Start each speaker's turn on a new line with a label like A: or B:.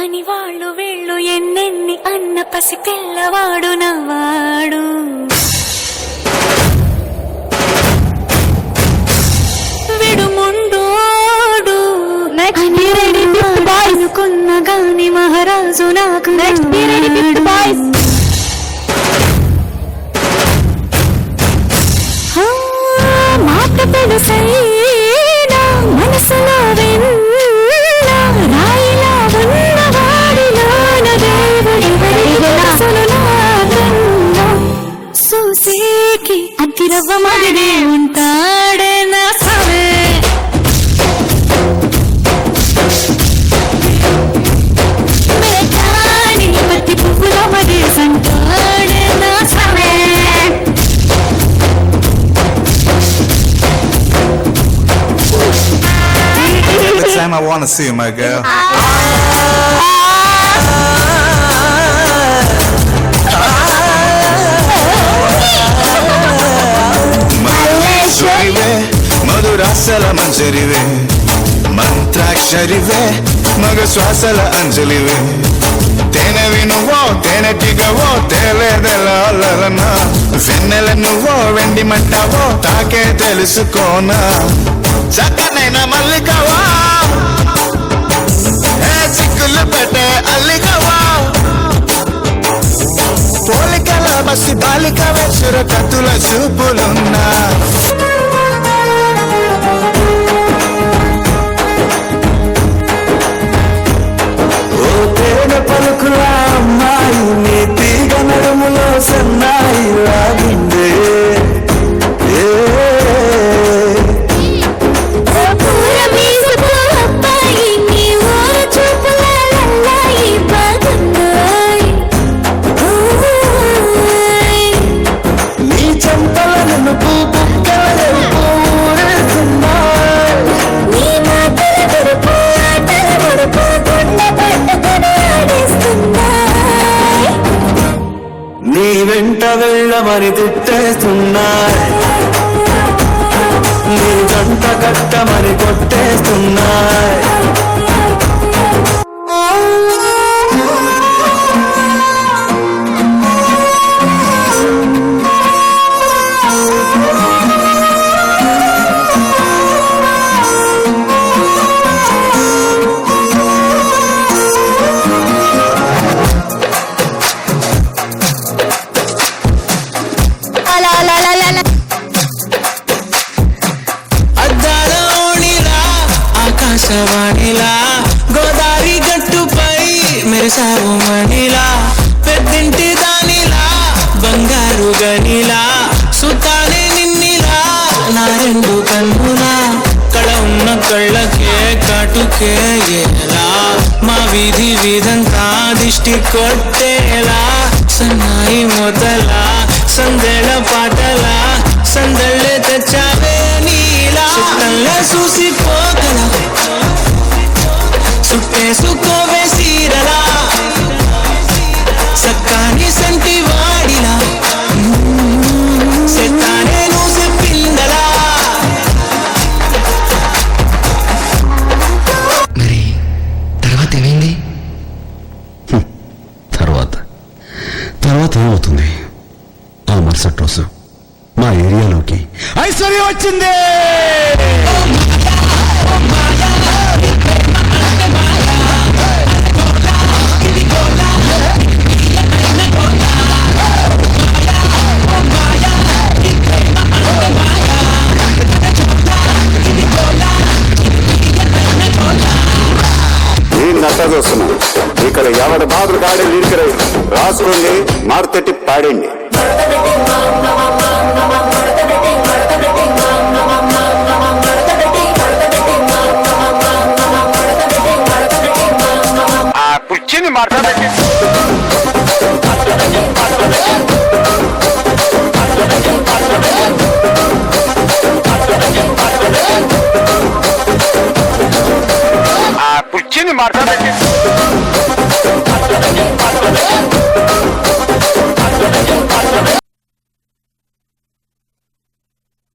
A: అని వాళ్ళు వీళ్ళు ఎన్నెన్ని అన్న పసి పిల్లవాడు నవ్వాడు. విడుముండోడు అనుకున్న గాని మహారాజు నాకు మాట తెలుసైనా మనసులో విన్నా రాయిలా ఉన్నవాడిలోన దేవుడివరిలో సూసేకి అతిరవ్వ మదిరే ఉంటాడే నా సవే. మేటాని పత్తి పువ్వుల మది సంటాడే నా సవే.
B: Next time I wanna see you, my girl. మల్లేశ్వరివే మధురాసల మంజరివే మంత్రాక్షరివే మగ శ్వాసల అంజలివే తేనెవి నువ్వో తేనెటిగవో తేలేదెలనా వెన్నెల నువ్వో వెండి మంటావో తాకే తెలుసుకోనా చక్కనైన మల్లికవా చిక్కులు పెట్టే అల్లికవా పోలికల బసి బాలికవే సురకత్తుల చూపులున్నా ఓ తేనె పలుకుల అమ్మాయి నీ తీగ నడుములో సన్నాయి రాగిందే నీ వెంట వెళ్ళమని తిట్టేస్తున్నాయి నీ జంట కట్టమని కొట్టేస్తున్నాయి.
C: ఆకాశవాణిలా గోదావరి గట్టుపై మెరిసావు మణిలా పెద్దింటి దానిలా బంగారు గనిలా సుతానే నిన్నిలా నా రెండు కన్నులా కళ ఉన్న కళ్ళకే కాటుకే ఎలా మా వీధి వీధంతా దిష్టి కొట్టేలా సన్నాయి మొదలా సందెళ పాటలా సందళ్ళే తెచ్చావే నీలా చుట్టంలో చూసిపోగల చుట్టేసుకోవే సీరలా సక్కాని సంటి వాడిలా సెత్తానే నువ్వు చెప్పిందలా.
D: మరి తర్వాత ఏమైంది? తర్వాత ఏమవుతుంది? ఆ మరుసటి రోజు మా ఏరియాలోకి ఐశ్వర్యం వచ్చింది.
E: చూస్తున్నా ఇక్కడ ఎవరి బాబులు కాడే లీడ్కర రాసుకోండి మారుతట్టి పాడండి. ఆ కుర్చీని మాట్లాడండి. ఆ కుర్చీని మాట్లాడండి.